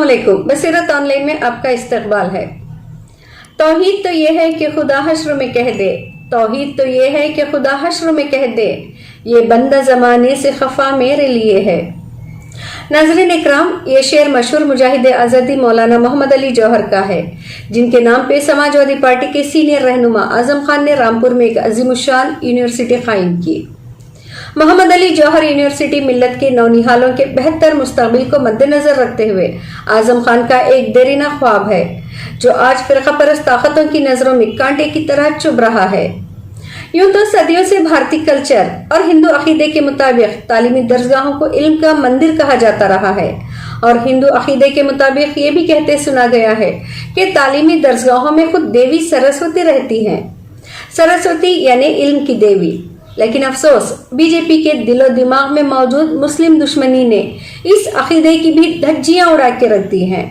علیکم، بصیرت on line میں آپ کا استقبال ہے۔ توحید تو یہ ہے کہ خدا حشر میں کہہ دے، توحید تو یہ ہے کہ خدا حشر میں کہہ دے، یہ بندہ زمانے سے خفا میرے لیے ہے۔ ناظرین اکرام، یہ شعر مشہور مجاہد آزادی مولانا محمد علی جوہر کا ہے، جن کے نام پہ سماجوادی پارٹی کے سینئر رہنما اعظم خان نے رامپور میں ایک عظیم الشان یونیورسٹی قائم کی۔ محمد علی جوہر یونیورسٹی ملت کے نونہالوں کے بہتر مستقبل کو مد نظر رکھتے ہوئے اعظم خان کا ایک دیرینہ خواب ہے، جو آج فرقہ پرست طاقتوں کی نظروں میں کانٹے کی طرح چبھ رہا ہے۔ یوں تو صدیوں سے بھارتی کلچر اور ہندو عقیدے کے مطابق تعلیمی درسگاہوں کو علم کا مندر کہا جاتا رہا ہے، اور ہندو عقیدے کے مطابق یہ بھی کہتے سنا گیا ہے کہ تعلیمی درسگاہوں میں خود دیوی سرسوتی رہتی ہیں، سرسوتی یعنی علم کی دیوی۔ لیکن افسوس، بی جے پی کے دل و دماغ میں موجود مسلم دشمنی نے اس عقیدے کی بھی دھجیاں اڑا کے رکھ دی ہیں۔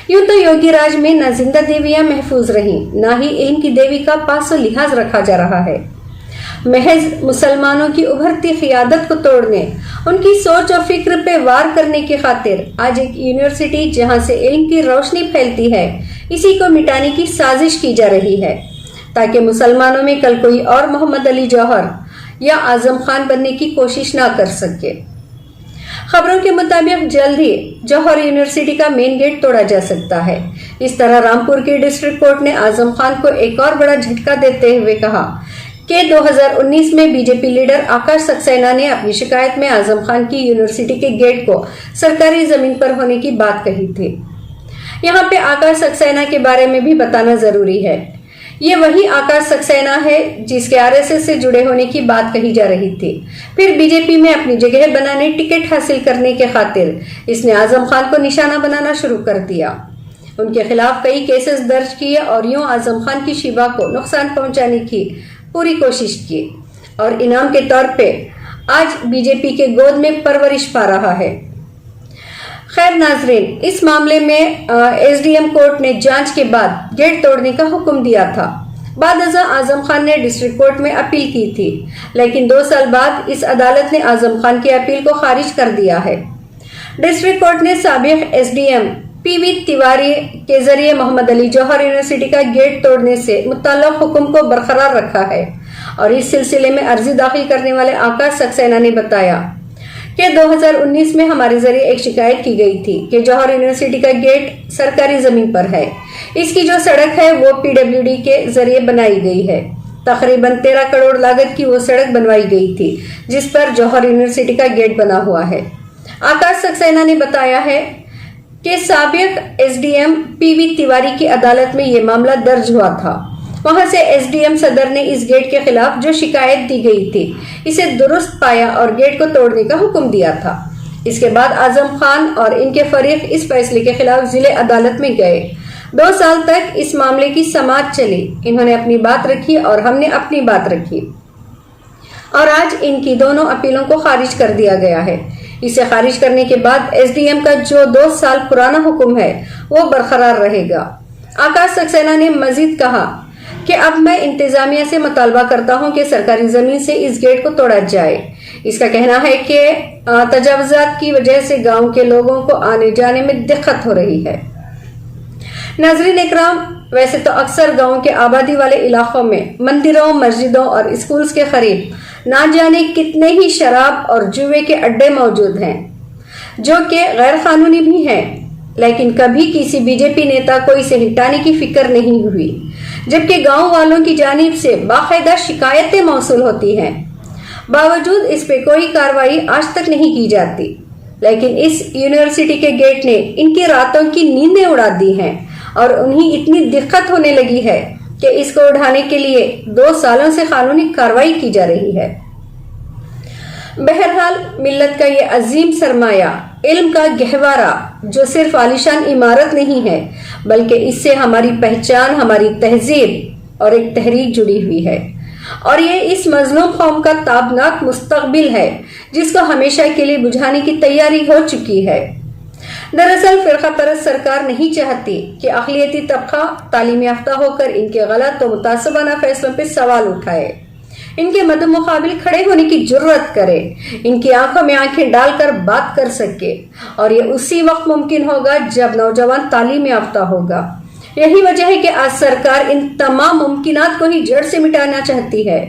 یوں تو یوگی راج میں نہ زندہ دیویاں محفوظ رہیں، نہ ہی علم کی دیوی کا پاس و لحاظ رکھا جا رہا ہے۔ محض مسلمانوں کی ابھرتی قیادت کو توڑنے، ان کی سوچ و فکر پہ وار کرنے کی خاطر آج ایک یونیورسٹی جہاں سے علم کی روشنی پھیلتی ہے، اسی کو مٹانے کی سازش کی جا رہی ہے، تاکہ مسلمانوں میں کل کوئی اور محمد علی جوہر یا اعظم خان بننے کی کوشش نہ کر سکے۔ خبروں کے مطابق جلد ہی جوہر یونیورسٹی کا مین گیٹ توڑا جا سکتا ہے۔ اس طرح رامپور کی ڈسٹرکٹ کورٹ نے اعظم خان کو ایک اور بڑا جھٹکا دیتے ہوئے کہا کہ 2019 میں B J P leader Akash Saxena نے اپنی شکایت میں اعظم خان کی یونیورسٹی کے گیٹ کو سرکاری زمین پر ہونے کی بات کہی تھی۔ یہاں پہ آکاش سکسینہ کے بارے میں بھی بتانا ضروری ہے۔ یہ وہی آکاش سکسینہ ہے جس کے RSS سے جڑے ہونے کی بات کہی جا رہی تھی۔ پھر بی جے پی میں اپنی جگہ بنانے، ٹکٹ حاصل کرنے کے خاطر اس نے اعظم خان کو نشانہ بنانا شروع کر دیا، ان کے خلاف کئی کیسز درج کیے اور یوں اعظم خان کی شیبہ کو نقصان پہنچانے کی پوری کوشش کی، اور انعام کے طور پہ آج بی جے پی کے گود میں پرورش پا رہا ہے۔ خیر ناظرین، اس معاملے میں SDM کورٹ نے جانچ کے بعد گیٹ توڑنے کا حکم دیا تھا۔ بعد ازاں اعظم خان نے ڈسٹرکٹ کورٹ میں اپیل کی تھی، لیکن 2 سال بعد اس عدالت نے اعظم خان کی اپیل کو خارج کر دیا ہے۔ ڈسٹرکٹ کورٹ نے سابق SDM PV تیواری کے ذریعے محمد علی جوہر یونیورسٹی کا گیٹ توڑنے سے متعلق حکم کو برقرار رکھا ہے، اور اس سلسلے میں عرضی داخل کرنے والے آکاش سکسینہ نے بتایا کہ 2019 میں ہمارے ذریعے ایک شکایت کی گئی تھی کہ جوہر یونیورسٹی کا گیٹ سرکاری زمین پر ہے، اس کی جو سڑک ہے وہ PWD کے ذریعے بنائی گئی ہے، تقریباً 13 کروڑ لاگت کی وہ سڑک بنوائی گئی تھی جس پر جوہر یونیورسٹی کا گیٹ بنا ہوا ہے۔ آکاش سکسینہ نے بتایا ہے کہ سابق SDM PV تیواری کی عدالت میں یہ معاملہ درج ہوا تھا، وہاں سے SDM صدر نے اس گیٹ کے خلاف جو شکایت دی گئی تھی اسے درست پایا اور گیٹ کو توڑنے کا حکم دیا تھا۔ اس کے بعد اعظم خان اور ان کے فریق اس فیصلے کے خلاف ضلع عدالت میں گئے۔ 2 سال تک اس معاملے کی سماعت چلی، انہوں نے اپنی بات رکھی اور ہم نے اپنی بات رکھی، اور آج ان کی دونوں اپیلوں کو خارج کر دیا گیا ہے۔ اسے خارج کرنے کے بعد SDM کا جو 2 سال پرانا حکم ہے وہ برقرار رہے گا۔ آکاش سکسینہ نے مزید کہا کہ اب میں انتظامیہ سے مطالبہ کرتا ہوں کہ سرکاری زمین سے اس گیٹ کو توڑا جائے۔ اس کا کہنا ہے کہ تجاوزات کی وجہ سے گاؤں کے لوگوں کو آنے جانے میں دقت ہو رہی ہے۔ ناظرین اکرام، ویسے تو اکثر گاؤں کے آبادی والے علاقوں میں مندروں، مسجدوں اور اسکولز کے قریب نہ جانے کتنے ہی شراب اور جوئے کے اڈے موجود ہیں، جو کہ غیر قانونی بھی ہیں، لیکن کبھی کسی بی جے پی نیتا کو اسے ہٹانے کی فکر نہیں ہوئی، جبکہ گاؤں والوں کی جانب سے باقاعدہ شکایتیں موصول ہوتی ہیں، باوجود اس پہ کوئی کارروائی آج تک نہیں کی جاتی۔ لیکن اس یونیورسٹی کے گیٹ نے ان کی راتوں کی نیندیں اڑا دی ہیں، اور انہیں اتنی دقت ہونے لگی ہے کہ اس کو اڑانے کے لیے 2 سالوں سے قانونی کارروائی کی جا رہی ہے۔ بہرحال، ملت کا یہ عظیم سرمایہ، علم کا گہوارہ، جو صرف عالیشان عمارت نہیں ہے بلکہ اس سے ہماری پہچان، ہماری تہذیب اور ایک تحریک جڑی ہوئی ہے، اور یہ اس مظلوم قوم کا تابناک مستقبل ہے جس کو ہمیشہ کے لیے بجھانے کی تیاری ہو چکی ہے۔ دراصل فرقہ پرست سرکار نہیں چاہتی کہ اقلیتی طبقہ تعلیم یافتہ ہو کر ان کے غلط و متعصبانہ فیصلوں پہ سوال اٹھائے۔ ان کے مد مقابل کھڑے ہونے کی جرت کرے، ان کی آنکھوں میں آنکھیں ڈال کر بات کر سکے، اور یہ اسی وقت ممکن ہوگا جب نوجوان تعلیم یافتہ ہوگا۔ یہی وجہ ہے کہ آج سرکار ان تمام ممکنات کو ہی جڑ سے مٹانا چاہتی ہے۔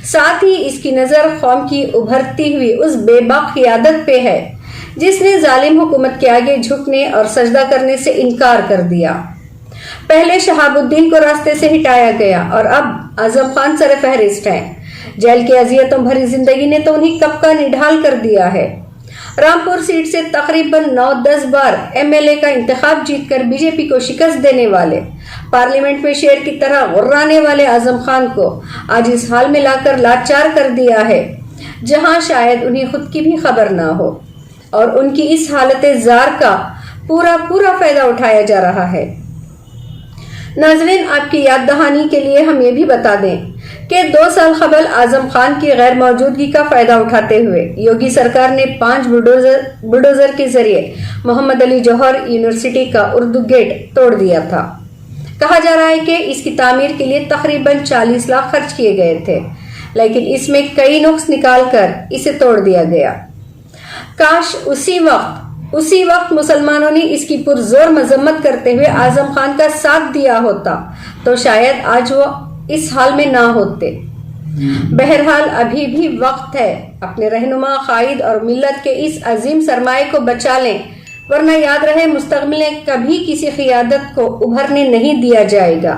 ساتھ ہی اس کی نظر قوم کی ابھرتی ہوئی اس بے باک قیادت پہ ہے جس نے ظالم حکومت کے آگے جھکنے اور سجدہ کرنے سے انکار کر دیا۔ پہلے شہاب الدین کو راستے سے ہٹایا گیا اور اب اعظم خان سر فہرست ہیں۔ جیل کی اذیتوں بھری زندگی نے تو انہیں کب کا نڈھال کر دیا ہے۔ رامپور سیٹ سے تقریباً 9-10 بار MLA کا انتخاب جیت کر بی جے پی کو شکست دینے والے، پارلیمنٹ میں شیر کی طرح غرانے والے اعظم خان کو آج اس حال میں لا کر لاچار کر دیا ہے جہاں شاید انہیں خود کی بھی خبر نہ ہو، اور ان کی اس حالت زار کا پورا فائدہ اٹھایا جا رہا ہے۔ ناظرین، آپ کی یاد دہانی کے لیے ہم یہ بھی بتا دیں کہ 2 سال قبل اعظم خان کی غیر موجودگی کا فائدہ اٹھاتے ہوئے یوگی سرکار نے 5 بلڈوزر کے ذریعے محمد علی جوہر یونیورسٹی کا اردو گیٹ توڑ دیا تھا۔ کہا جا رہا ہے کہ اس کی تعمیر کے لیے تقریباً 40 لاکھ خرچ کیے گئے تھے، لیکن اس میں کئی نقص نکال کر اسے توڑ دیا گیا۔ کاش اسی وقت مسلمانوں نے اس کی پرزور مذمت کرتے ہوئے اعظم خان کا ساتھ دیا ہوتا تو شاید آج وہ اس حال میں نہ ہوتے۔ بہرحال ابھی بھی وقت ہے، اپنے رہنما، قائد اور ملت کے اس عظیم سرمایہ کو بچا لیں، ورنہ یاد رہے مستقبل میں کبھی کسی قیادت کو ابھرنے نہیں دیا جائے گا۔